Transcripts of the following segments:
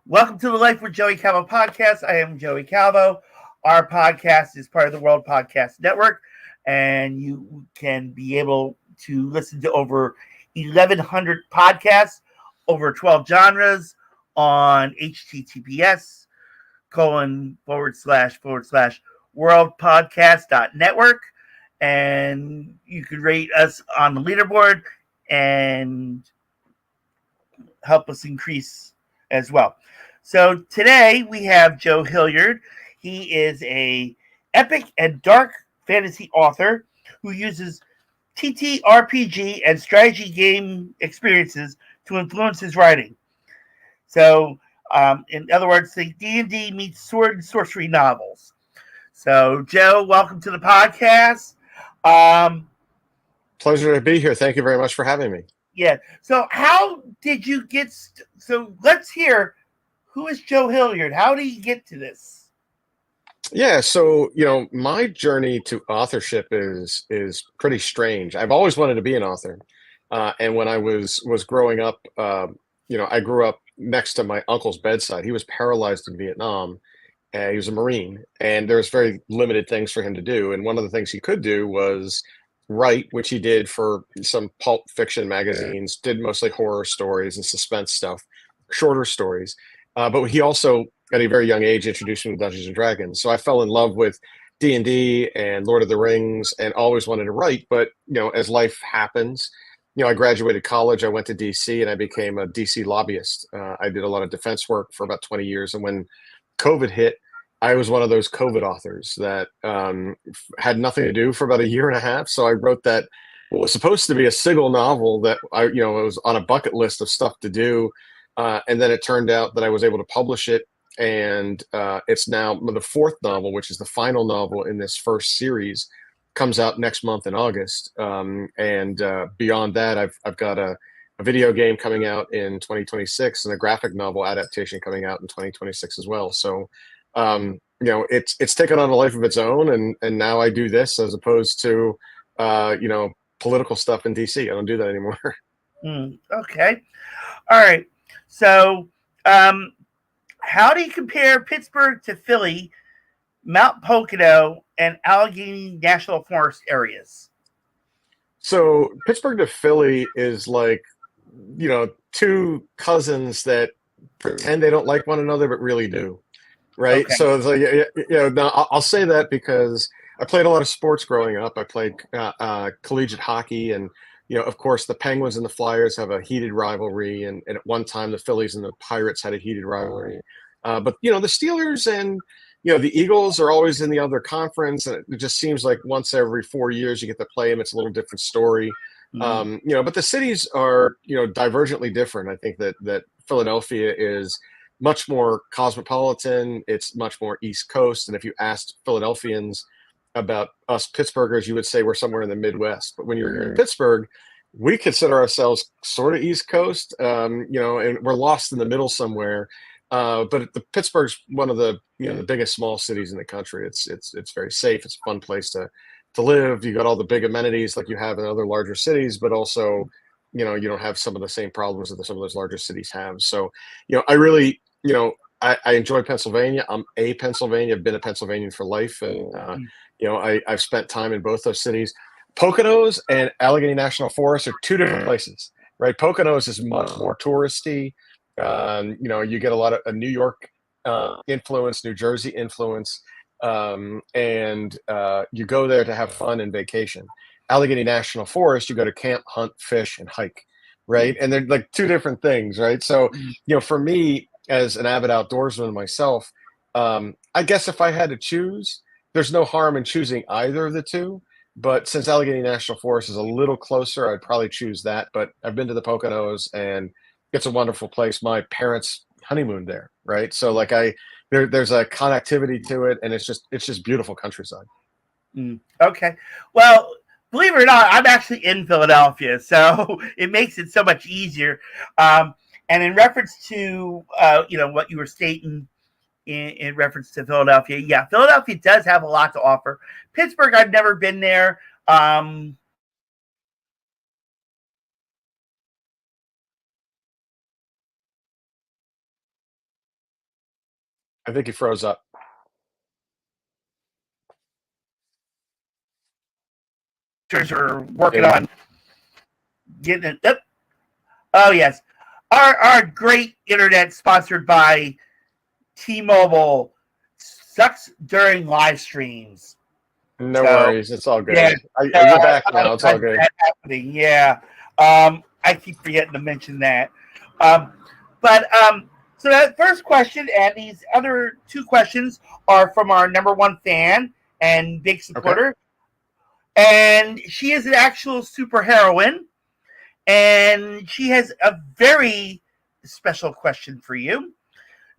Welcome to the Life with Joey Calvo podcast. I am Joey Calvo. Our podcast is part of the World Podcast Network, and you can be able to listen to over 1,100 podcasts, over 12 genres on HTTPS :// worldpodcast.network. And you can rate us on the leaderboard and help us increase as well. So today we have Joe Hilliard. He is a epic and dark fantasy author who uses TTRPG and strategy game experiences to influence his writing. So, in other words, the D&D meets sword and sorcery novels. So, Joe, welcome to the podcast. Pleasure to be here. Thank you very much for having me. Yeah. So, how did you get? So, let's hear, who is Joe Hilliard? How did he get to this? Yeah, so my journey to authorship is pretty strange. I've always wanted to be an author, and when I was growing up, I grew up next to my uncle's bedside. He was paralyzed in Vietnam, and he was a Marine, and there was very limited things for him to do. And one of the things he could do was write, which he did for some pulp fiction magazines, did mostly horror stories and suspense stuff, shorter stories. But he also, at a very young age, introduced me to Dungeons and Dragons. So I fell in love with D&D and Lord of the Rings and always wanted to write. But, as life happens, I graduated college, I went to DC, and I became a DC lobbyist. I did a lot of defense work for about 20 years. And when COVID hit, I was one of those COVID authors that had nothing to do for about a year and a half. So I wrote that what was supposed to be a single novel that it was on a bucket list of stuff to do. And then it turned out that I was able to publish it. And it's now the fourth novel, which is the final novel in this first series, comes out next month in August. And beyond that, I've got a video game coming out in 2026 and a graphic novel adaptation coming out in 2026 as well. So, it's taken on a life of its own. And now I do this as opposed to, political stuff in DC. I don't do that anymore. Okay. All right. So, how do you compare Pittsburgh to Philly, Mount Pocono, and Allegheny National Forest areas? So Pittsburgh to Philly is like, two cousins that pretend they don't like one another, but really do. Right. Okay. So it's like, now I'll say that because I played a lot of sports growing up. I played collegiate hockey, and, of course, the Penguins and the Flyers have a heated rivalry. And at one time, the Phillies and the Pirates had a heated rivalry. But, the Steelers and, the Eagles are always in the other conference. And it just seems like once every 4 years you get to play them. It's a little different story. But the cities are, divergently different. I think that Philadelphia is much more cosmopolitan. It's much more East Coast. And if you asked Philadelphians about us Pittsburghers, you would say we're somewhere in the Midwest. But when you're here in Pittsburgh, we consider ourselves sort of East Coast, and we're lost in the middle somewhere. But Pittsburgh's one of the the biggest small cities in the country. It's very safe. It's a fun place to live. You got all the big amenities like you have in other larger cities, but also you don't have some of the same problems that some of those larger cities have. So I really I enjoy Pennsylvania. I'm a Pennsylvanian. I've been a Pennsylvanian for life, and I've spent time in both those cities. Poconos and Allegheny National Forest are two different places, right? Poconos is much more touristy. You get a lot of New York influence, New Jersey influence, and you go there to have fun and vacation. Allegheny National Forest, you go to camp, hunt, fish, and hike, right? And they're like two different things, right? So, for me, as an avid outdoorsman myself, I guess if I had to choose, there's no harm in choosing either of the two. But since Allegheny National Forest is a little closer, I'd probably choose that. But I've been to the Poconos, and it's a wonderful place. My parents honeymooned there, right? So like there's a connectivity to it, and it's just beautiful countryside. Okay. Well, believe it or not, I'm actually in Philadelphia, so it makes it so much easier. And in reference to what you were stating in reference to Philadelphia, yeah, Philadelphia does have a lot to offer. Pittsburgh, I've never been there. I think he froze up. Are working Yeah. on getting it. Yep. Oh yes, our great internet sponsored by T-Mobile sucks during live streams. No So worries. It's all good. yeah, You're back now. It's all good. that happening. Yeah, I keep forgetting to mention that. But so that first question and these other two questions are from our number one fan and big supporter, and she is an actual superheroine, and she has a very special question for you.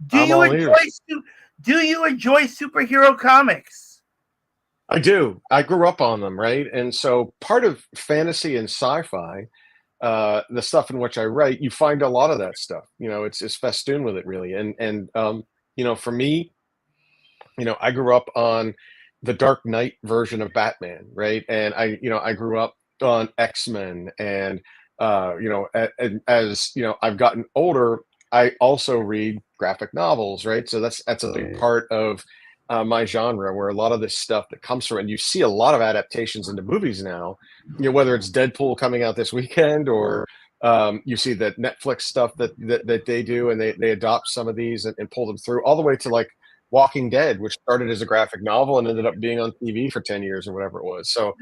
Do I'm you all enjoy ears. do you enjoy superhero comics? I do. I grew up on them, right? And so part of fantasy and sci-fi, the stuff in which I write, you find a lot of that stuff. It's festooned with it, really. And for me, I grew up on the Dark Knight version of Batman, right? And I grew up on X-Men, and as I've gotten older, I also read graphic novels, right? So that's a big part of my genre, where a lot of this stuff that comes from, and you see a lot of adaptations into movies now. Whether it's Deadpool coming out this weekend, or you see that Netflix stuff that they do, and they adopt some of these and pull them through, all the way to like Walking Dead, which started as a graphic novel and ended up being on TV for 10 years or whatever it was. So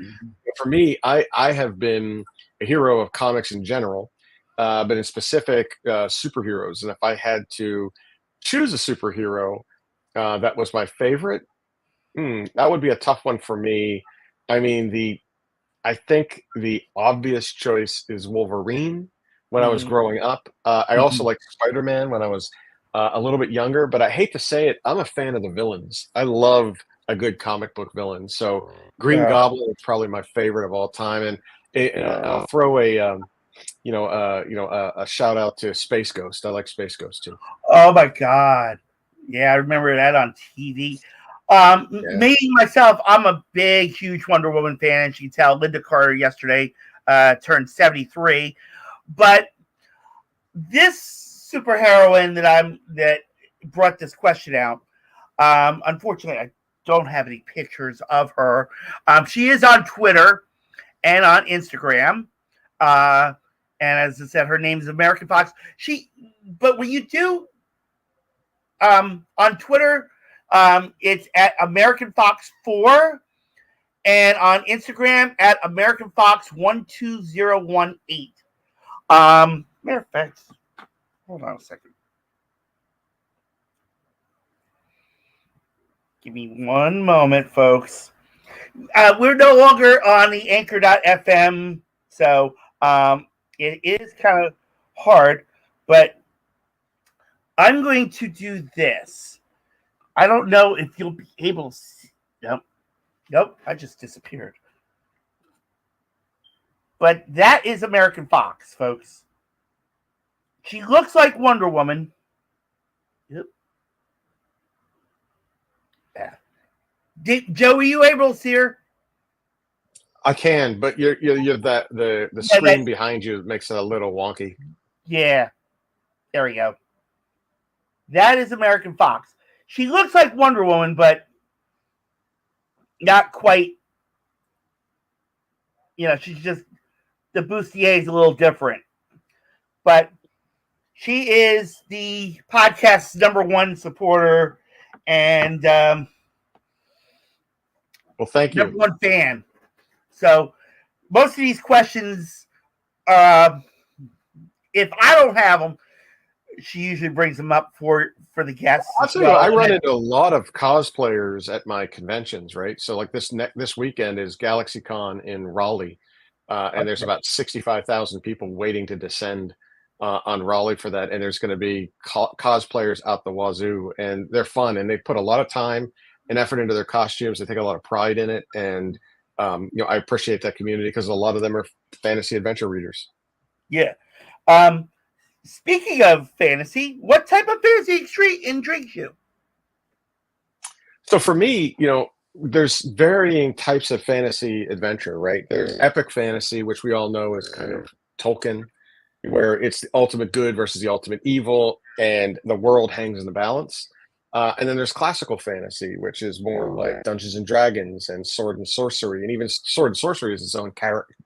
for me, I have been a hero of comics in general, but in specific, superheroes. And if I had to choose a superhero that was my favorite, that would be a tough one for me. I mean, I think the obvious choice is Wolverine when I was Mm-hmm. growing up. I also liked Spider-Man when I was a little bit younger, but I hate to say it, I'm a fan of the villains. I love a good comic book villain. So Green Yeah. Goblin is probably my favorite of all time, and I'll throw a shout out to Space Ghost. I like Space Ghost too. Oh my God. Yeah, I remember that on TV. Yeah. Me myself, I'm a big, huge Wonder Woman fan. As you can tell, Linda Carter yesterday turned 73. But this superheroine that brought this question out, unfortunately, I don't have any pictures of her. She is on Twitter and on Instagram. And as I said, her name is American Fox. But when you do on Twitter, it's at American Fox 4, and on Instagram at American Fox 12018. Matter of fact, hold on a second. Give me one moment, folks. We're no longer on the anchor.fm, so it is kind of hard, but I'm going to do this. I don't know if you'll be able to see. Nope, I just disappeared. But that is American Fox, folks. She looks like Wonder Woman. Yep. Yeah. Joe, were you able to see her? I can, but you're that the screen behind you makes it a little wonky. Yeah. There we go. That is American Fox. She looks like Wonder Woman, but not quite. She's just the bustier is a little different. But she is the podcast's number one supporter and well, thank you. number one fan. So most of these questions, if I don't have them, she usually brings them up for the guests. I'll tell you, I run into a lot of cosplayers at my conventions, right? So like this weekend is GalaxyCon in Raleigh, and there's about 65,000 people waiting to descend on Raleigh for that, and there's going to be cosplayers out the wazoo, and they're fun, and they put a lot of time and effort into their costumes. They take a lot of pride in it, and I appreciate that community because a lot of them are fantasy adventure readers. Yeah. Speaking of fantasy, what type of fantasy intrigues you? So for me, there's varying types of fantasy adventure, right? There's epic fantasy, which we all know is kind of Tolkien, where it's the ultimate good versus the ultimate evil, and the world hangs in the balance. And then there's classical fantasy, which is more like Dungeons and Dragons and Sword and Sorcery, and even Sword and Sorcery is its own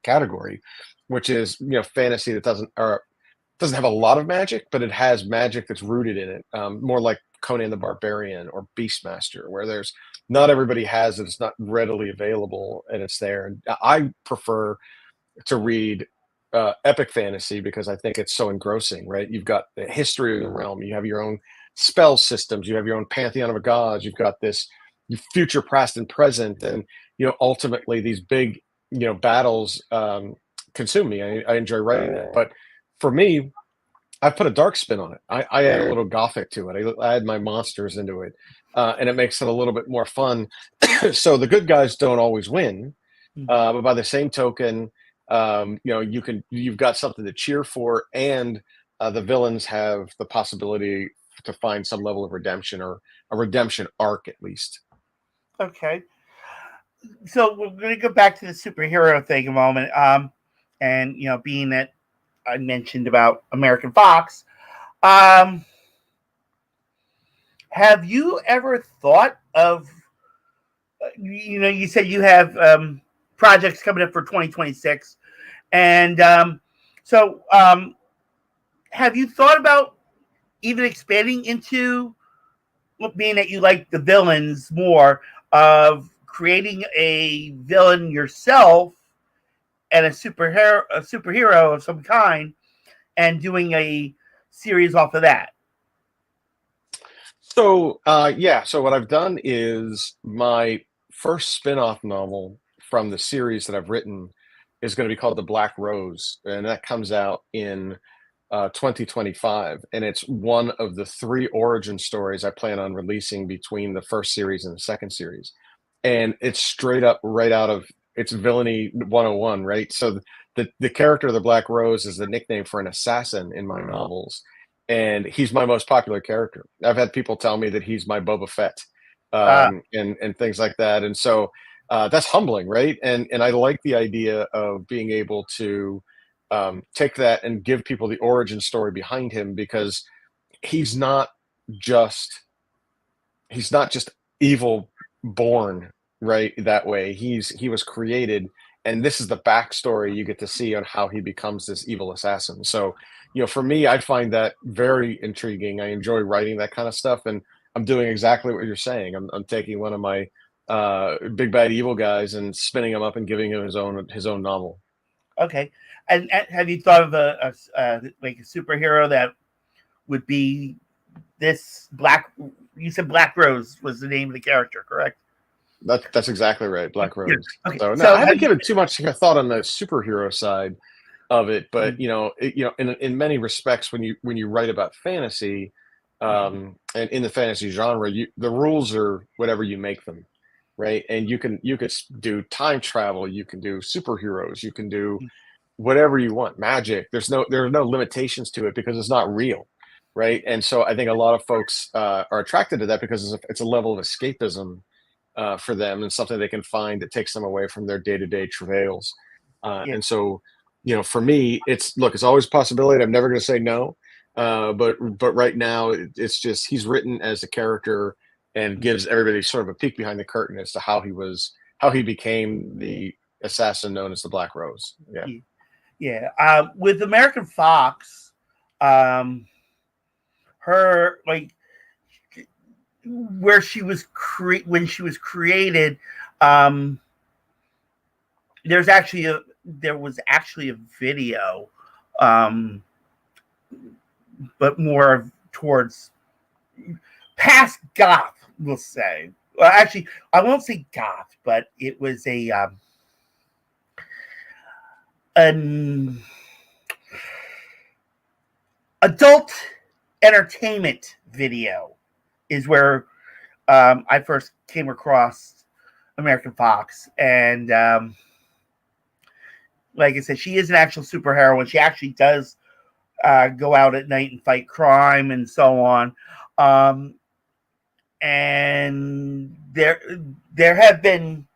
category, which is fantasy that doesn't have a lot of magic, but it has magic that's rooted in it. More like Conan the Barbarian or Beastmaster, where there's not everybody has it, it's not readily available, and it's there. And I prefer to read epic fantasy because I think it's so engrossing, right? You've got the history of the realm, you have your own spell systems, you have your own pantheon of gods, you've got this future, past, and present, and ultimately these big battles consume me. I enjoy writing that, but for me, I've put a dark spin on it. I add a little gothic to it. I add my monsters into it, and it makes it a little bit more fun. So the good guys don't always win, but by the same token, you've got something to cheer for, and the villains have the possibility to find some level of redemption, or a redemption arc at least. Okay. So we're going to go back to the superhero thing a moment. And being that I mentioned about American Fox, have you ever thought of, you said you have projects coming up for 2026, and have you thought about even expanding into, being that you like the villains more, of creating a villain yourself and a superhero of some kind, and doing a series off of that? So so what I've done is my first spin-off novel from the series that I've written is going to be called The Black Rose, and that comes out in 2025, and it's one of the 3 origin stories I plan on releasing between the first series and the second series. And it's straight up right out of it's villainy 101, right? So the character of the Black Rose is the nickname for an assassin in my novels, and he's my most popular character. I've had people tell me that he's my Boba Fett, and things like that. And so that's humbling, right? And I like the idea of being able to take that and give people the origin story behind him, because he's not just he's not just evil born, right, that way. He was created, and this is the backstory you get to see on how he becomes this evil assassin. So for me, I find that very intriguing. I enjoy writing that kind of stuff, and I'm doing exactly what you're saying. I'm taking one of my big bad evil guys and spinning him up and giving him his own novel. Okay. And have you thought of like a superhero that would be this black? You said Black Rose was the name of the character, correct? That's exactly right, Black Yeah. Rose. Okay. So no, So I haven't given too much thought on the superhero side of it, but in many respects, when you write about fantasy, and in the fantasy genre, the rules are whatever you make them, right? And you could do time travel, you can do superheroes, you can do whatever you want, magic. There are no limitations to it because it's not real, right? And so I think a lot of folks are attracted to that because it's a level of escapism for them, and something they can find that takes them away from their day-to-day travails. yeah, And so, for me, it's always a possibility. I'm never going to say no. But right now, it's just he's written as a character and gives everybody sort of a peek behind the curtain as to how he became the assassin known as the Black Rose. Yeah. yeah. With American Fox, her, like, where she was when she was created, um, there was actually a video, um, but more towards past goth, we'll say. Well, actually, I won't say goth, but it was an adult entertainment video is where I first came across American Fox. And like I said, she is an actual superheroine. She actually does go out at night and fight crime and so on. And there have been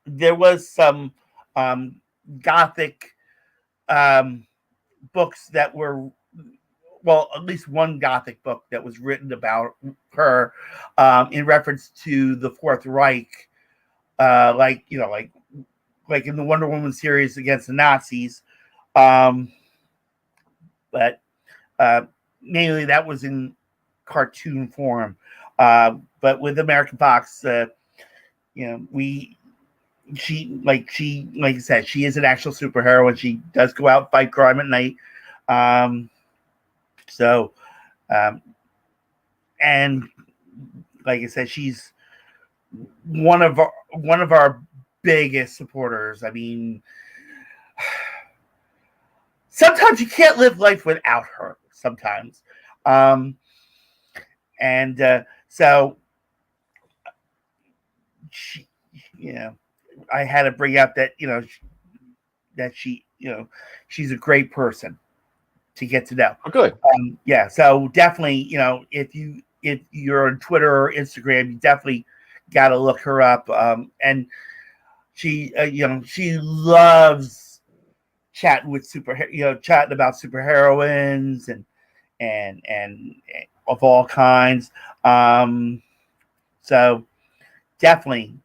there was some gothic books that were well, at least one Gothic book that was written about her in reference to the Fourth Reich, like like in the Wonder Woman series against the Nazis. Um, but mainly that was in cartoon form. But with American Fox, we like I said, she is an actual superhero and she does go out and fight crime at night. Um, so um, and like I said, she's one of our biggest supporters. I mean, sometimes you can't live life without her. Sometimes, um, and so she, you know, I had to bring up that that she's a great person to get to know. Oh, good. Yeah, so definitely, if you're on Twitter or Instagram, you definitely got to look her up. And she loves chatting with chatting about superheroines and of all kinds. Um, so definitely,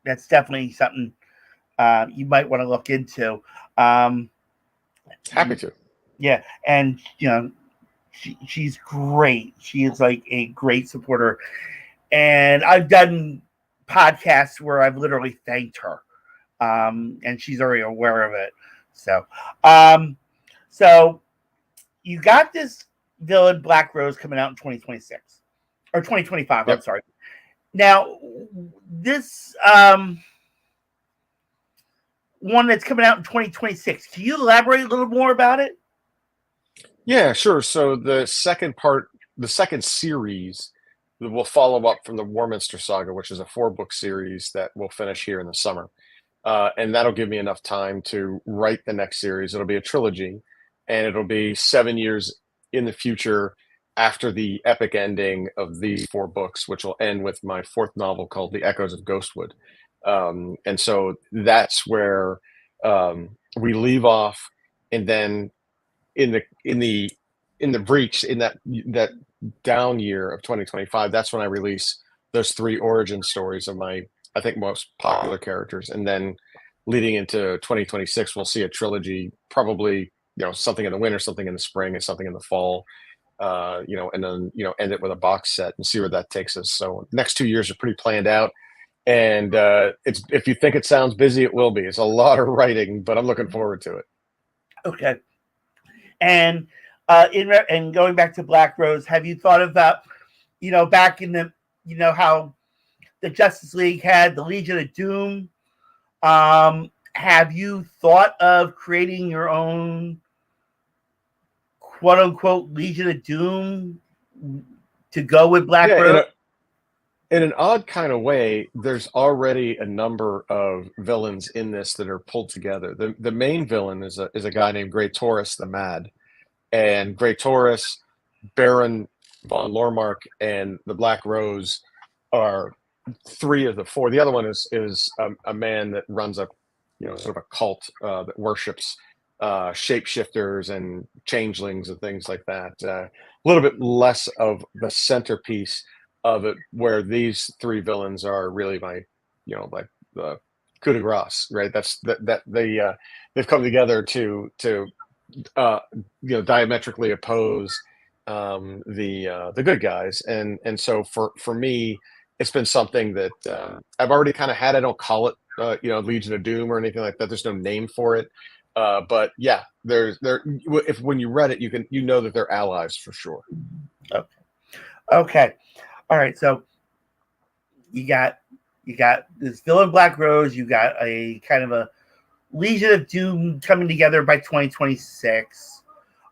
that's definitely something you might want to look into. Um, Happy to. yeah, and she's great. She is like a great supporter, and I've done podcasts where I've literally thanked her, and she's already aware of it. So, um, so you got this villain Black Rose coming out in 2026 or 2025. I'm Yep. sorry. Now, this one that's coming out in 2026. Can you elaborate a little more about it? Yeah, sure. So the second series will follow up from the Warminster Saga, which is a 4-book series that will finish here in the summer. And that'll give me enough time to write the next series. It'll be a trilogy, and it'll be 7 years in the future after the epic ending of these 4 books, which will end with my 4th novel called The Echoes of Ghostwood. And so that's where we leave off, and then in the breach in that down year of 2025, that's when I release those 3 origin stories of my, I think, most popular characters, and then leading into 2026 we'll see a trilogy, probably something in the winter, something in the spring, and something in the fall, and then end it with a box set and see where that takes us. So next 2 years are pretty planned out, and it's, if you think it sounds busy, it will be. It's a lot of writing, but I'm looking forward to it. Okay. And and going back to Black Rose, have you thought about, back in the, how the Justice League had the Legion of Doom? Have you thought of creating your own quote unquote Legion of Doom to go with Black Yeah, Rose? in an odd kind of way, there's already a number of villains in this that are pulled together. The main villain is a guy named Grey Taurus the Mad, and Grey Taurus, Baron von Lormark, and the Black Rose are 3 of the 4. The other one is a man that runs a sort of a cult that worships shapeshifters and changelings and things like that. A little bit less of the centerpiece of it, where these 3 villains are really my, like the coup de grace, right? They've come together to diametrically oppose the good guys, and so for me, it's been something that I've already kind of had. I don't call it Legion of Doom or anything like that. There's no name for it, but yeah, if when you read it, you know that they're allies for sure. Okay. Okay. All right. So you got this villain Black Rose. You got a kind of a Legion of Doom coming together by 2026.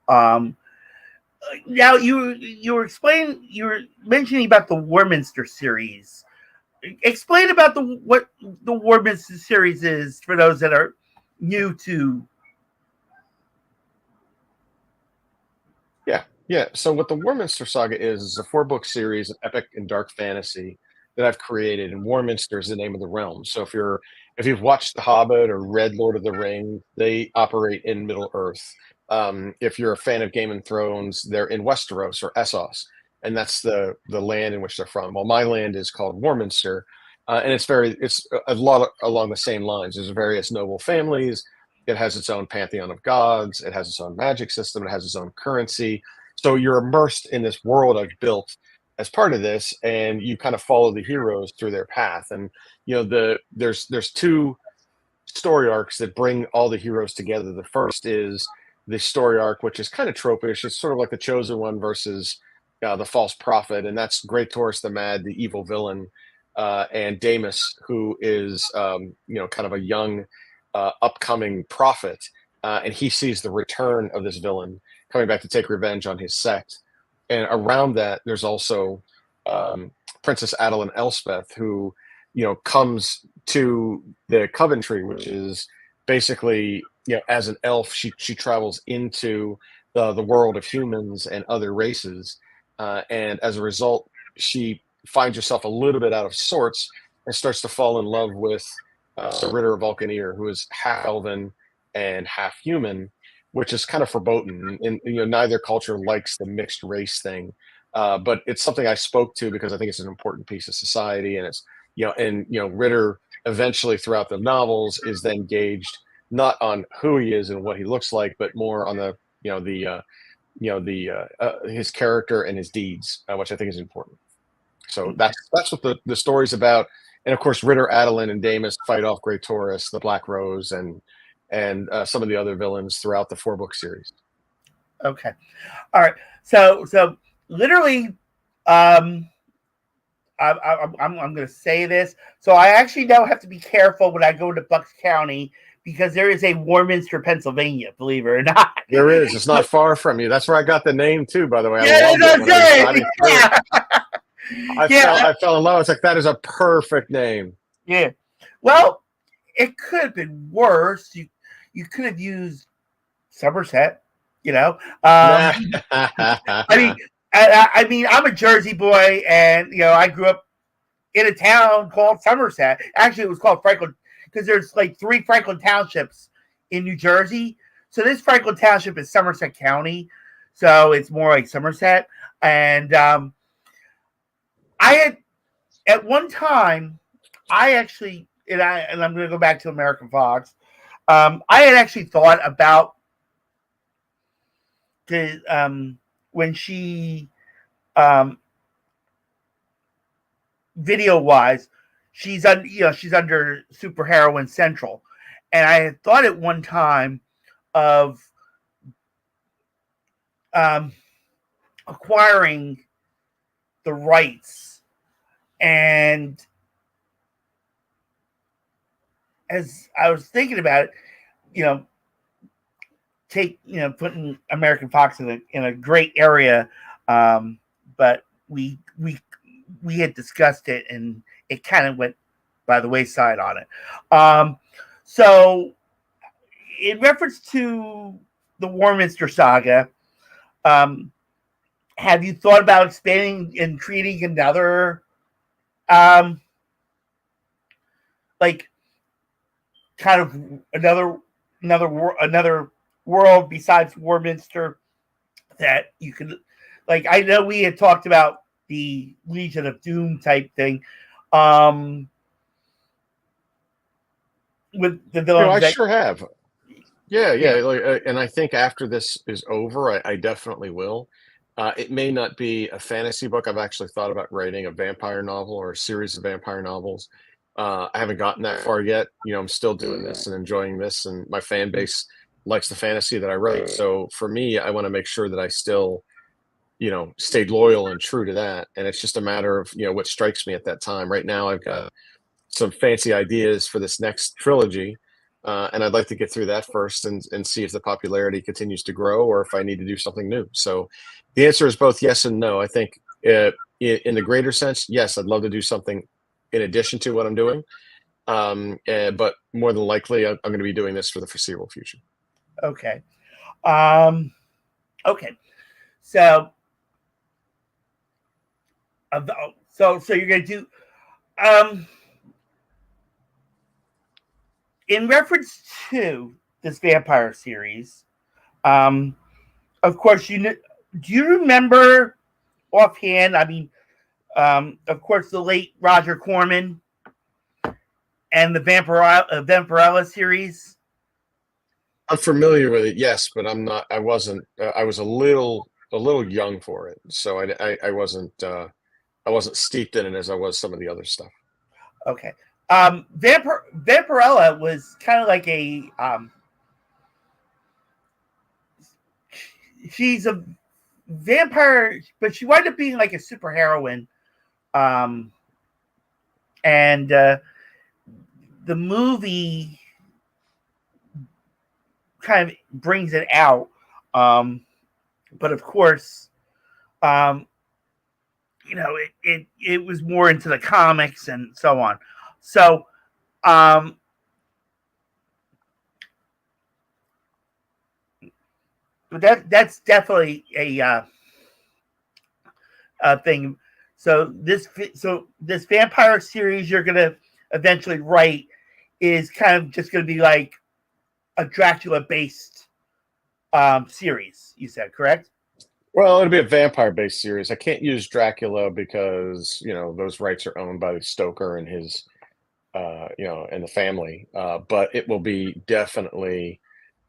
Now you were mentioning about the Warminster series. Explain about what the Warminster series is for those that are new to. Yeah. So what the Warminster Saga is a 4-book series of epic and dark fantasy that I've created, and Warminster is the name of the realm. So if you've watched The Hobbit or read Lord of the Rings, they operate in Middle Earth. If you're a fan of Game of Thrones, they're in Westeros or Essos, and that's the land in which they're from. Well, my land is called Warminster, and it's a lot along the same lines. There's various noble families. It has its own pantheon of gods. It has its own magic system. It has its own currency. So you're immersed in this world I've built as part of this, and you kind of follow the heroes through their path. And there's two story arcs that bring all the heroes together. The first is the story arc, which is kind of tropish. It's sort of like the Chosen One versus the false prophet, and that's Great Taurus the Mad, the evil villain, and Damus, who is kind of a young, upcoming prophet, and he sees the return of this villain coming back to take revenge on his sect. And around that, there's also Princess Adeline Elspeth, who comes to the Coventry, which is basically, as an elf, she travels into the world of humans and other races, and as a result, she finds herself a little bit out of sorts and starts to fall in love with the Ritter of Vulcaneer, who is half elven and half human, which is kind of verboten. And neither culture likes the mixed race thing, but it's something I spoke to because I think it's an important piece of society, and it's Ritter eventually throughout the novels is then gauged not on who he is and what he looks like, but more on his character and his deeds, which I think is important. So that's what the story's about. And of course, Ritter, Adeline, and Damus fight off Great Taurus, the Black Rose, and some of the other villains throughout the 4-book series. Okay, all right. So literally, I'm going to say this. So I actually now have to be careful when I go to Bucks County, because there is a Warminster, Pennsylvania, believe it or not. There is. It's not far from you. That's where I got the name too, by the way. I fell in love. It's like, that is a perfect name. Yeah. Well, it could have been worse. You could have used Somerset, I mean, I'm a Jersey boy, and I grew up in a town called Somerset. Actually, it was called Franklin, because there's like 3 Franklin townships in New Jersey. So this Franklin Township is Somerset County, so it's more like Somerset. And I had at one time, I actually, and I'm going to go back to American Fox. I had actually thought about when she video wise, she's under Super Heroine Central, and I had thought at one time of acquiring the rights, and as I was thinking about it, putting American Fox in a great area, but we had discussed it, and it kind of went by the wayside on it. So in reference to the Warminster saga, have you thought about expanding and creating another kind of another world besides Warminster that you could, I know we had talked about the Legion of Doom type thing, with the villains. I sure have. Yeah. And I think after this is over, I definitely will. It may not be a fantasy book. I've actually thought about writing a vampire novel or a series of vampire novels. I haven't gotten that far yet. I'm still doing this and enjoying this, and my fan base likes the fantasy that I write. So for me, I want to make sure that I still, stayed loyal and true to that. And it's just a matter of, what strikes me at that time. Right now, I've got some fancy ideas for this next trilogy. And I'd like to get through that first and see if the popularity continues to grow or if I need to do something new. So the answer is both yes and no. I think in the greater sense, yes, I'd love to do something in addition to what I'm doing. But more than likely, I'm going to be doing this for the foreseeable future. Okay. Okay. So you're going to do, in reference to this vampire series, Um, of course, do you remember offhand? I mean, of course, the late Roger Corman and the Vampirella series. I'm familiar with it, yes, but I'm not. I wasn't. I was a little young for it, so I wasn't steeped in it as I was some of the other stuff. Okay. Vampirella was kind of like she's a vampire, but she wound up being like a superheroine. Um, and the movie kind of brings it out. But of course, um, it was more into the comics and so on. So, um, but that's definitely a thing. So this vampire series you're gonna eventually write is kind of just gonna be like a Dracula based series. You said correct? Well, it'll be a vampire-based series. I can't use Dracula because those rights are owned by Stoker and his and the family. But it will be definitely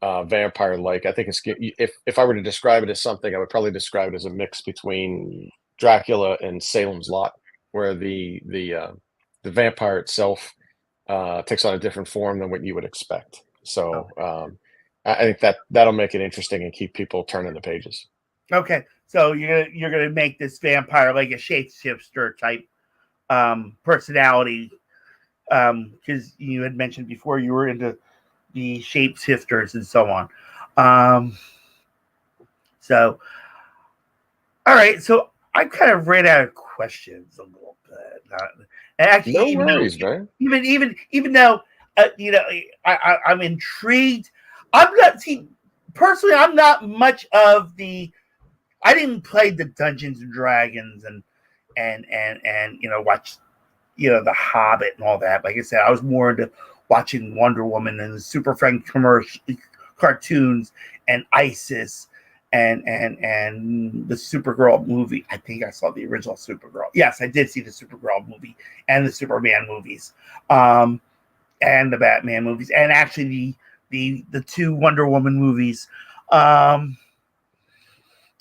vampire-like. I think if I were to describe it as something, I would probably describe it as a mix between Dracula and Salem's Lot, where the vampire itself takes on a different form than what you would expect. So I think that'll make it interesting and keep people turning the pages. Okay, so you're gonna make this vampire like a shapeshifter type personality, because you had mentioned before you were into the shapeshifters and so on. Um, so all right, so I kind of ran out of questions a little bit. And actually, No worries, man. even though I'm intrigued. I'm not see personally. I'm not much of the. I didn't play the Dungeons and Dragons and watch the Hobbit and all that. Like I said, I was more into watching Wonder Woman and the Super Friend commercial cartoons and Isis and the Supergirl movie. I think I saw the original Supergirl. Yes, I did see the Supergirl movie and the Superman movies, and the Batman movies, and actually the two Wonder Woman movies,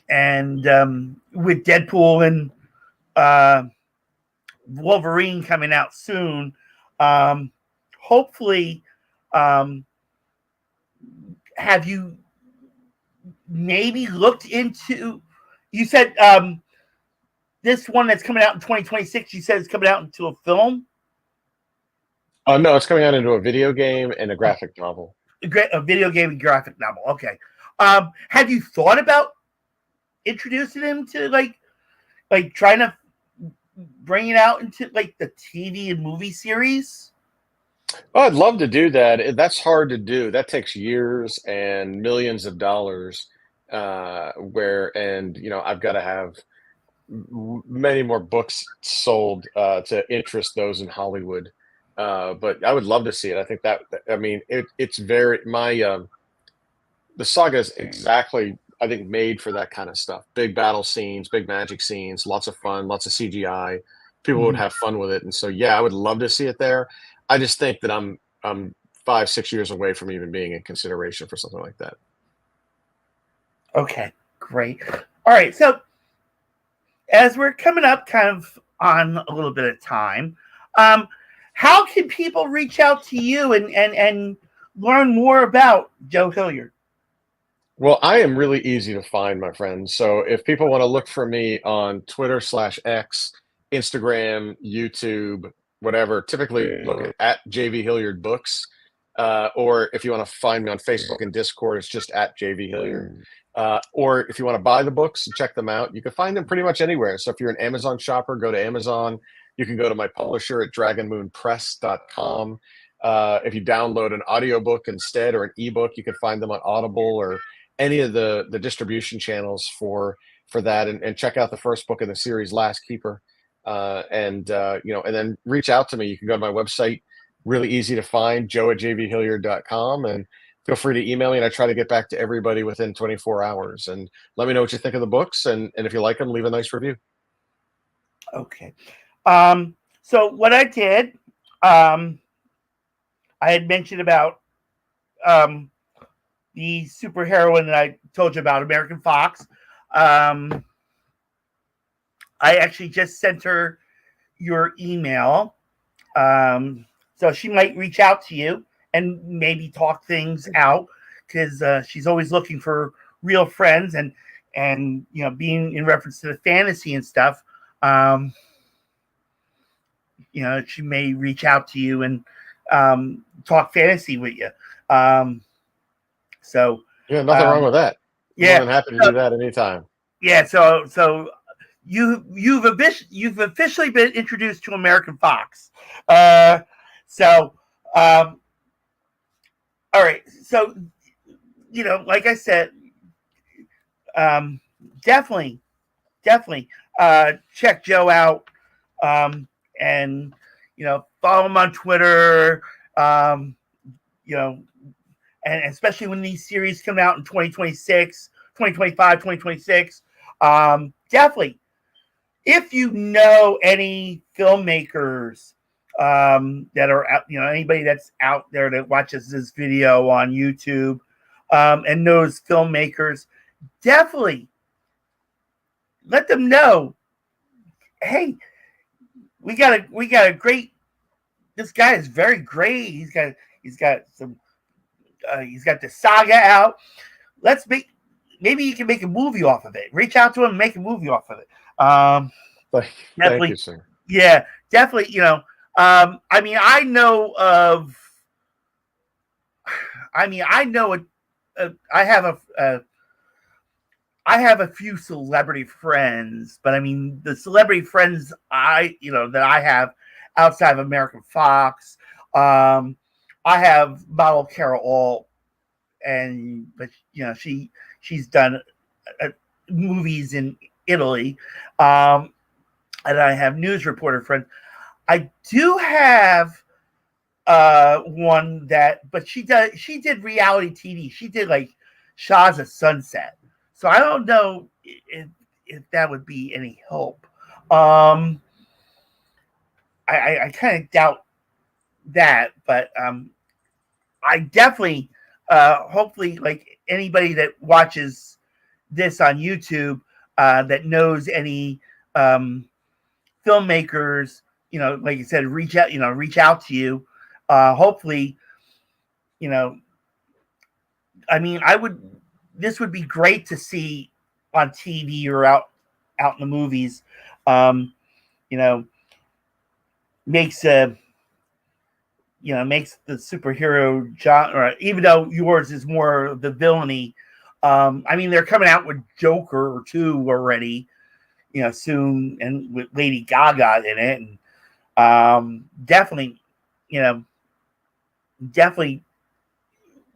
and with Deadpool and uh, Wolverine coming out soon. Hopefully, um, have you maybe looked into? You said this one that's coming out in 2026. You said it's coming out into a film. Oh no, it's coming out into a video game and a graphic novel. A video game and graphic novel. Okay. Have you thought about introducing him to like trying to bring it out into like the TV and movie series? Oh, I'd love to do that. That's hard to do. That takes years and millions of dollars. I've got to have many more books sold to interest those in Hollywood. But I would love to see it. I think I mean, it's very the saga is exactly, I think, made for that kind of stuff. Big battle scenes, big magic scenes, lots of fun, lots of CGI. People would Mm-hmm. have fun with it, and so yeah, I would love to see it there. I just think that I'm 5, 6 years away from even being in consideration for something like that. Okay, great. All right, so as we're coming up kind of on a little bit of time, um, how can people reach out to you and learn more about Joe Hilliard? Well, I am really easy to find, my friend. So if people want to look for me on Twitter/X, Instagram, YouTube, whatever, typically look at JV Hilliard Books. Or if you want to find me on Facebook and Discord, it's just at JV Hilliard. Or if you want to buy the books and check them out, you can find them pretty much anywhere. So if you're an Amazon shopper, go to Amazon. You can go to my publisher at dragonmoonpress.com. If you download an audiobook instead or an ebook, you can find them on Audible or any of the distribution channels for that, and check out the first book in the series, Last Keeper. And then reach out to me. You can go to my website, really easy to find, joe at jvhilliard.com, and feel free to email me, and I try to get back to everybody within 24 hours. And let me know what you think of the books, and if you like them, leave a nice review. Okay. So what I did, I had mentioned about the superheroine that I told you about, American Fox. I actually just sent her your email. So she might reach out to you and maybe talk things out, because she's always looking for real friends, and being in reference to the fantasy and stuff. She may reach out to you and talk fantasy with you. So Yeah, nothing wrong with that. More yeah, than happy to do that anytime. yeah. So you've officially been introduced to American Fox. So all right. So like I said, definitely check Joe out, and follow him on Twitter. Um, and especially when these series come out in 2026, 2025, 2026, definitely, if you know any filmmakers that are out, anybody that's out there that watches this video on YouTube, and knows filmmakers, definitely let them know. Hey, we got a great. This guy is very great. He's got some. He's got the saga out. Maybe you can make a movie off of it. Reach out to him and make a movie off of it. Thank you, sir. Yeah, definitely. I know of. I know it. I have a few celebrity friends, but the celebrity friends that I have outside of American Fox, I have model Carol Alt, but she's done movies in Italy, and I have news reporter friends. I do have one but she did reality TV. She did like Shaw's of Sunset. So I don't know if that would be any help. I kind of doubt that, but I definitely, hopefully, like anybody that watches this on YouTube, that knows any filmmakers, like you said, reach out to you. Hopefully, this would be great to see on TV or out in the movies. Makes makes the superhero genre, even though yours is more the villainy. They're coming out with Joker 2 already, soon, and with Lady Gaga in it, and definitely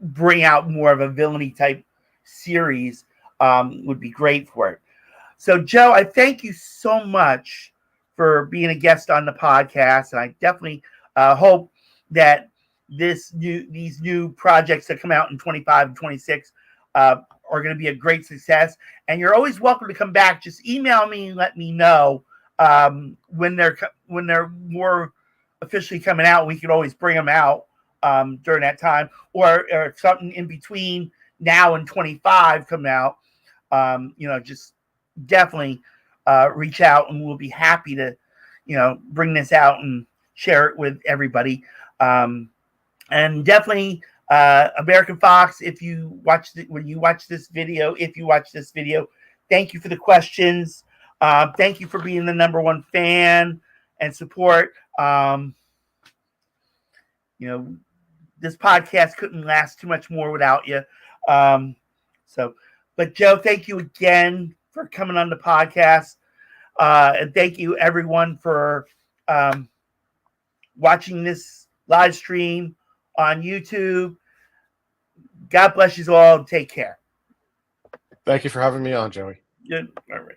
bring out more of a villainy type series. Would be great for it. So, Joe, I thank you so much for being a guest on the podcast, and I definitely hope that these new projects that come out in 25 and 26 are going to be a great success. And you're always welcome to come back. Just email me and let me know when they're more officially coming out. We could always bring them out during that time, or something in between now and 25 coming out. Just definitely reach out, and we'll be happy to bring this out and share it with everybody. And definitely American Fox, if you watch this video, thank you for the questions. Thank you for being the number one fan and support. This podcast couldn't last too much more without you. But Joe, thank you again for coming on the podcast. And thank you everyone for watching this live stream on YouTube. God bless you all. Take care. Thank you for having me on, Joey. Good. All right.